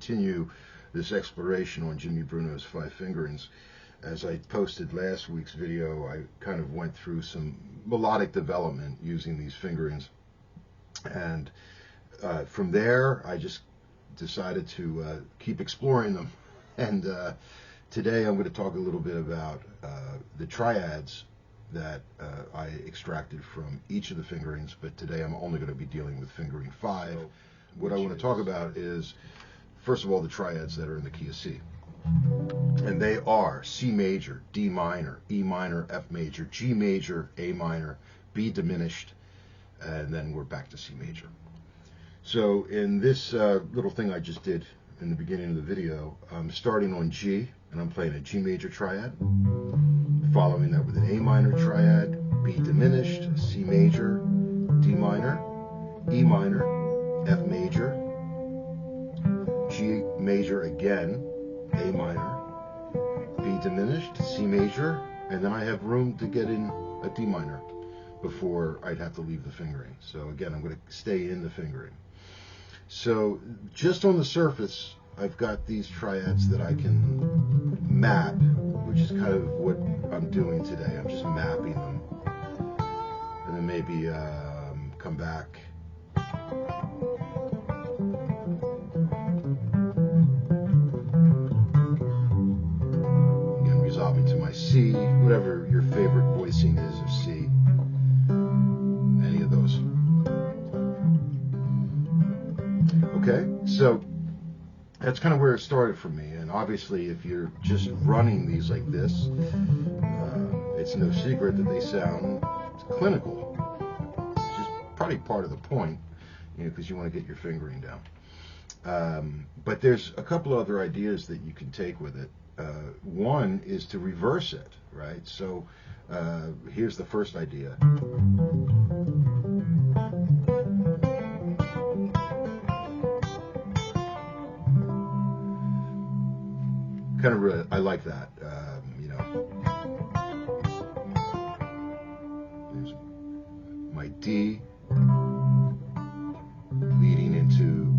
continue this exploration on Jimmy Bruno's 5 fingerings. As I posted last week's video, I kind of went through some melodic development using these fingerings, and from there I just decided to keep exploring them. And today I'm going to talk a little bit about the triads that I extracted from each of the fingerings, but today I'm only going to be dealing with fingering 5. So what I want to talk about is, first of all, the triads that are in the key of C. And they are C major, D minor, E minor, F major, G major, A minor, B diminished, and then we're back to C major. So in this little thing I just did in the beginning of the video, I'm starting on G, and I'm playing a G major triad, following that with an A minor triad, B diminished, C major, D minor, E minor, F major, G major again, A minor, B diminished, C major, and then I have room to get in a D minor before I'd have to leave the fingering. So again, I'm going to stay in the fingering. So just on the surface, I've got these triads that I can map, which is kind of what I'm doing today. I'm just mapping them, and then maybe come back again, resolving to my C, whatever your favorite voicing is of C, any of those. Okay, so that's kind of where it started for me. And obviously, if you're just running these like this, it's no secret that they sound clinical, which is probably part of the point, because you want to get your fingering down. But there's a couple other ideas that you can take with it. One is to reverse it, right? So here's the first idea. Kind of really, I like that. There's my D leading into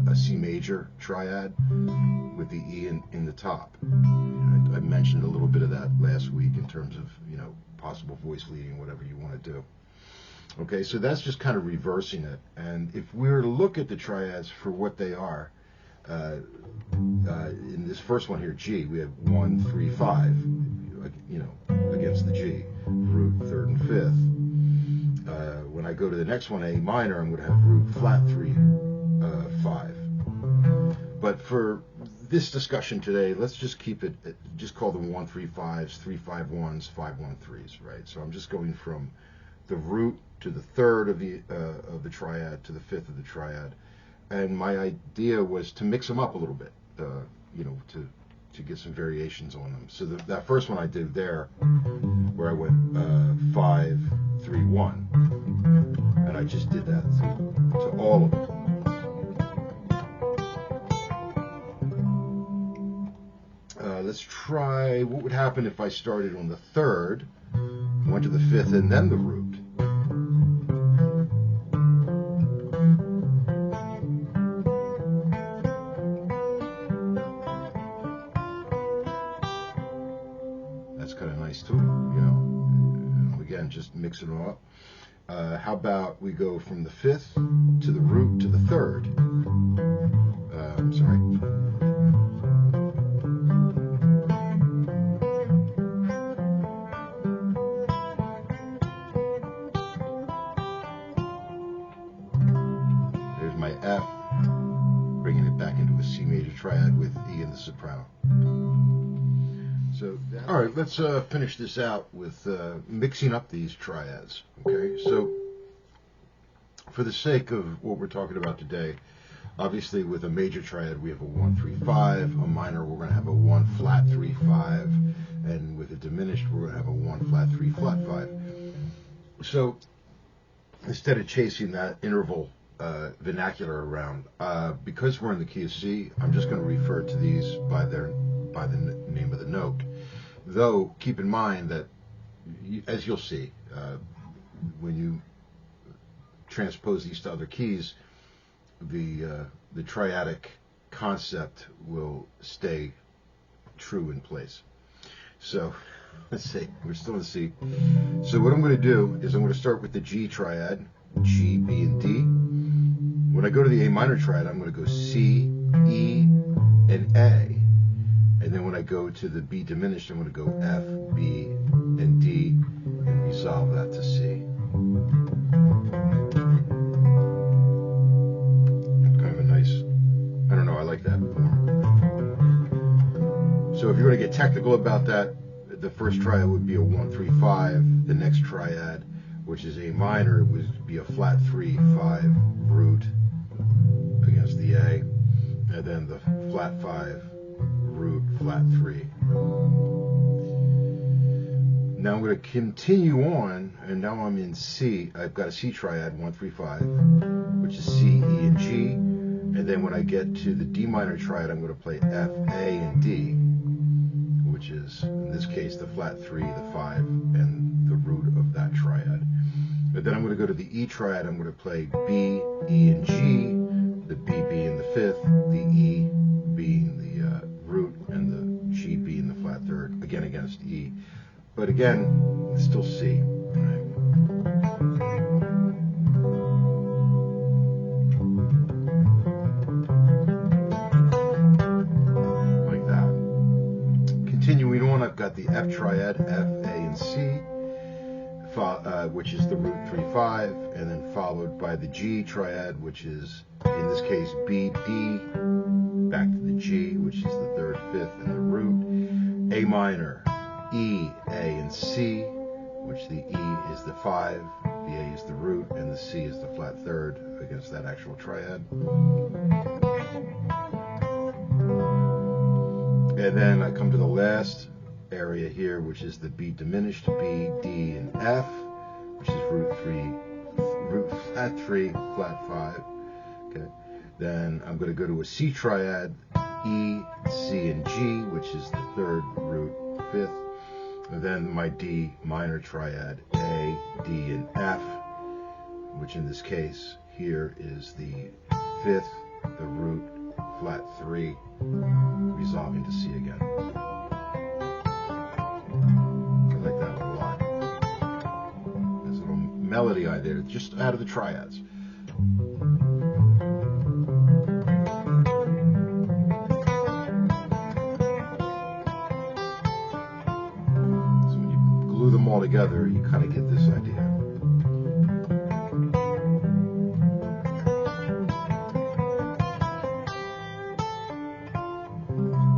a C major triad with the E in the top. I mentioned a little bit of that last week in terms of possible voice leading, whatever you want to do. Okay, so that's just kind of reversing it. And if we were to look at the triads for what they are, in this first one here, G, we have 1, 3, 5, against the G, root, 3rd, and 5th. When I go to the next one, A minor, I'm going to have root, flat, 3, 5. But for this discussion today, let's just keep it, just call them 1, 3, 5s, 3, 5, 1s, 5, 1, 3s, right? So I'm just going from the root to the 3rd of the triad to the 5th of the triad. And my idea was to mix them up a little bit, to get some variations on them. So that first one I did there, where I went 5, 3, 1, and I just did that to all of them. Let's try what would happen if I started on the 3rd, went to the 5th, and then the root. Too, again, just mixing them up. How about we go from the 5th to the root to the 3rd? I'm sorry. There's my F, bringing it back into a C major triad with E in the soprano. So, all right, let's finish this out with mixing up these triads. Okay, so for the sake of what we're talking about today, obviously with a major triad we have a 1, 3, 5. A minor we're going to have a 1, flat, 3, 5, and with a diminished we're going to have a 1, flat, 3, flat, 5. So instead of chasing that interval vernacular around, because we're in the key of C, I'm just going to refer to these by the name of the note. Though, keep in mind that, as you'll see, when you transpose these to other keys, the triadic concept will stay true in place. So let's see, we're still in C. So what I'm going to do is I'm going to start with the G triad, G, B, and D. When I go to the A minor triad, I'm going to go C, E, and A. And then when I go to the B diminished, I'm going to go F, B, and D, and resolve that to C. Kind of a nice, I don't know, I like that form. So if you're going to get technical about that, the first triad would be a 1-3-5. The next triad, which is A minor, would be a flat 3-5 root against the A, and then the flat 5 root, flat 3. Now I'm going to continue on, and now I'm in C. I've got a C triad, 1-3-5, which is C, E, and G. And then when I get to the D minor triad, I'm going to play F, A, and D, which is, in this case, the flat 3, the 5, and the root of that triad. But then I'm going to go to the E triad. I'm going to play B, E, and G, the B being the 5th, the E being the root, and the G being the flat 3rd, again against E. But again, it's still C. Right? Like that. Continuing on, I've got the F triad, F, A, and C, which is the root 3-5, and then followed by the G triad, which is, in this case, B, D, back to the G, which is the 3rd, 5th, and the root, A minor, E, A, and C, which the E is the 5, the A is the root, and the C is the flat 3rd against that actual triad. And then I come to the last area here, which is the B diminished, B, D, and F, which is root flat 3, flat 5. Okay. Then I'm going to go to a C triad, E, C, and G, which is the 3rd, root, 5th. And then my D minor triad, A, D, and F, which in this case here is the 5th, the root, flat 3, resolving to C again. I like that one a lot. There's a little melody idea just out of the triads. Them all together, you kind of get this idea.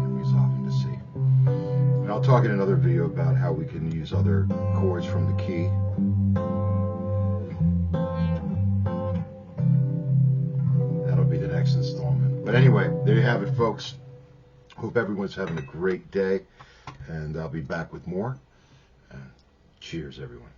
Resolving to C. And I'll talk in another video about how we can use other chords from the key. That'll be the next installment. But anyway, there you have it, folks. Hope everyone's having a great day, and I'll be back with more. Cheers, everyone.